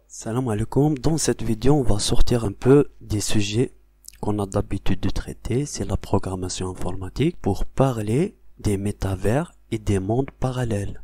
Salam alaikum. Dans cette vidéo, on va sortir un peu des sujets qu'on a d'habitude de traiter, c'est la programmation informatique, pour parler des métavers et des mondes parallèles.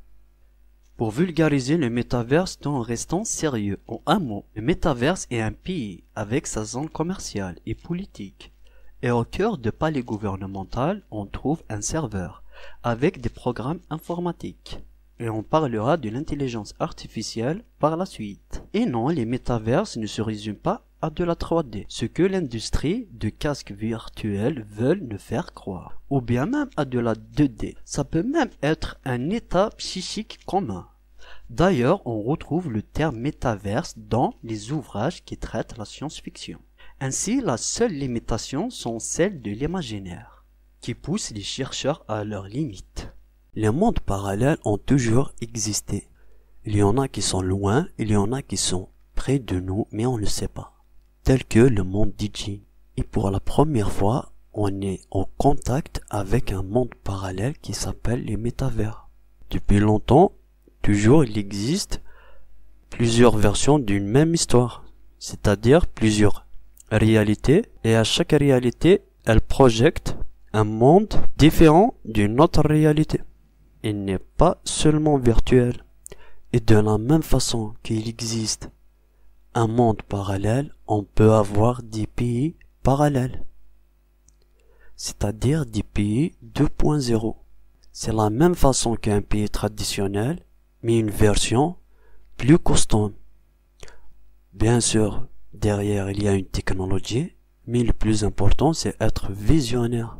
Pour vulgariser le métaverse tout en restant sérieux, en un mot, le métaverse est un pays avec sa zone commerciale et politique. Et au cœur de palais gouvernemental, on trouve un serveur avec des programmes informatiques. Et on parlera de l'intelligence artificielle par la suite. Et non, les métaverses ne se résument pas à de la 3D, ce que l'industrie de casques virtuels veulent nous faire croire. Ou bien même à de la 2D. Ça peut même être un état psychique commun. D'ailleurs, on retrouve le terme métaverse dans les ouvrages qui traitent la science-fiction. Ainsi, la seule limitation sont celles de l'imaginaire, qui poussent les chercheurs à leurs limites. Les mondes parallèles ont toujours existé. Il y en a qui sont loin, il y en a qui sont près de nous, mais on ne sait pas. Tel que le monde DJ. Et pour la première fois, on est en contact avec un monde parallèle qui s'appelle les métavers. Depuis longtemps, toujours il existe plusieurs versions d'une même histoire, c'est-à-dire plusieurs réalités, et à chaque réalité, elle projette un monde différent d'une autre réalité. Il n'est pas seulement virtuel. Et de la même façon qu'il existe un monde parallèle, on peut avoir des pays parallèles. C'est-à-dire des pays 2.0. C'est la même façon qu'un pays traditionnel, mais une version plus custom. Bien sûr, derrière il y a une technologie, mais le plus important c'est être visionnaire.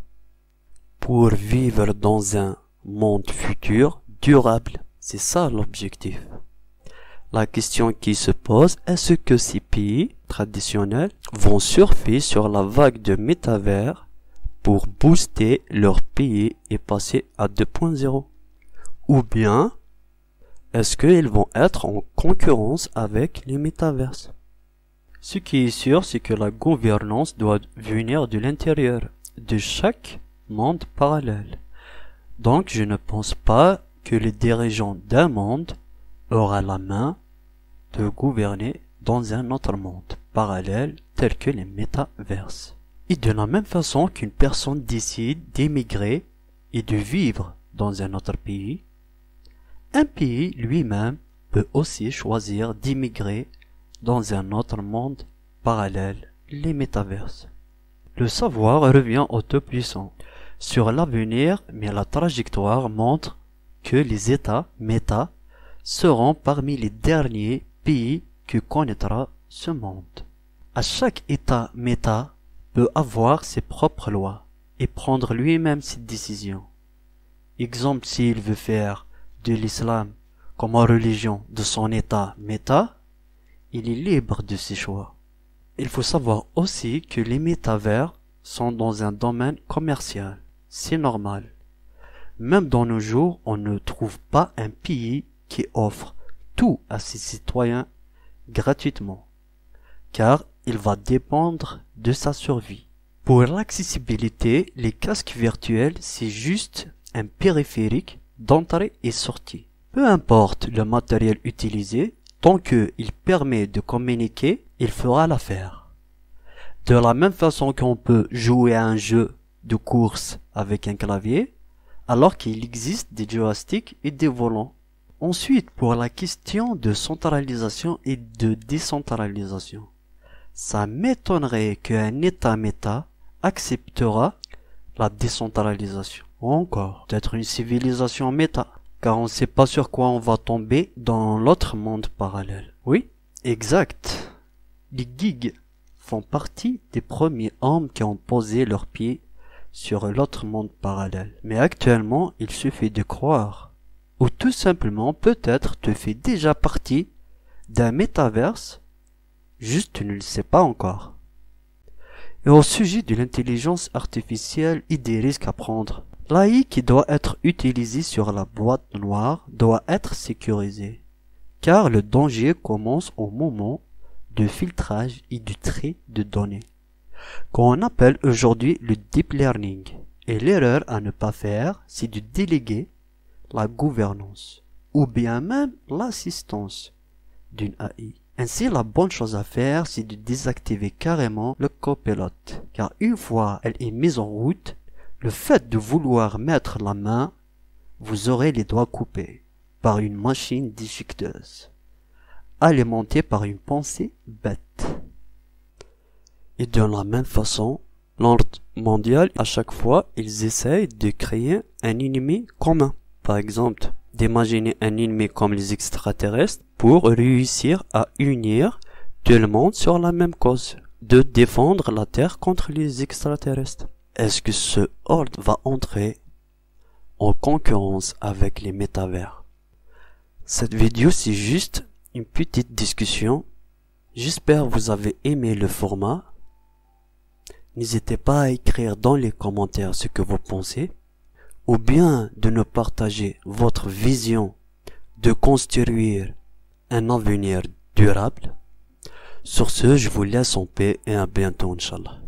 Pour vivre dans un monde futur durable, c'est ça l'objectif. La question qui se pose, est-ce que ces pays traditionnels vont surfer sur la vague de métavers pour booster leur pays et passer à 2.0? Ou bien, est-ce qu'ils vont être en concurrence avec les métaverses? Ce qui est sûr, c'est que la gouvernance doit venir de l'intérieur de chaque monde parallèle. Donc je ne pense pas que le dirigeant d'un monde aura la main de gouverner dans un autre monde parallèle tel que les métaverses. Et de la même façon qu'une personne décide d'émigrer et de vivre dans un autre pays, un pays lui-même peut aussi choisir d'émigrer dans un autre monde parallèle, les métaverses. Le savoir revient au Tout-Puissant sur l'avenir, mais la trajectoire montre que les États méta seront parmi les derniers pays que connaîtra ce monde. À chaque État méta peut avoir ses propres lois et prendre lui-même ses décisions. Exemple, s'il veut faire de l'islam comme religion de son État méta, il est libre de ses choix. Il faut savoir aussi que les métavers sont dans un domaine commercial. C'est normal. Même dans nos jours, on ne trouve pas un pays qui offre tout à ses citoyens gratuitement, car il va dépendre de sa survie. Pour l'accessibilité, les casques virtuels, c'est juste un périphérique d'entrée et sortie. Peu importe le matériel utilisé, tant qu'il permet de communiquer, il fera l'affaire. De la même façon qu'on peut jouer à un jeu de course avec un clavier, alors qu'il existe des joysticks et des volants. Ensuite, pour la question de centralisation et de décentralisation, ça m'étonnerait qu'un État méta acceptera la décentralisation. Ou encore, peut-être une civilisation méta, car on ne sait pas sur quoi on va tomber dans l'autre monde parallèle. Oui, exact. Les geeks font partie des premiers hommes qui ont posé leurs pieds sur l'autre monde parallèle. Mais actuellement, il suffit de croire. Ou tout simplement, peut-être tu fais déjà partie d'un métaverse, juste tu ne le sais pas encore. Et au sujet de l'intelligence artificielle et des risques à prendre, l'AI qui doit être utilisée sur la boîte noire doit être sécurisée, car le danger commence au moment de filtrage et du trait de données, qu'on appelle aujourd'hui le deep learning. Et l'erreur à ne pas faire, c'est de déléguer la gouvernance, ou bien même l'assistance d'une AI. Ainsi, la bonne chose à faire, c'est de désactiver carrément le copilote, car une fois elle est mise en route, le fait de vouloir mettre la main, vous aurez les doigts coupés par une machine déchiqueteuse, alimentée par une pensée bête. Et de la même façon, l'ordre mondial, à chaque fois, ils essayent de créer un ennemi commun. Par exemple, d'imaginer un ennemi comme les extraterrestres pour réussir à unir tout le monde sur la même cause, de défendre la Terre contre les extraterrestres. Est-ce que ce ordre va entrer en concurrence avec les métavers? Cette vidéo, c'est juste une petite discussion. J'espère que vous avez aimé le format. N'hésitez pas à écrire dans les commentaires ce que vous pensez, ou bien de nous partager votre vision de construire un avenir durable. Sur ce, je vous laisse en paix et à bientôt, Inch'Allah.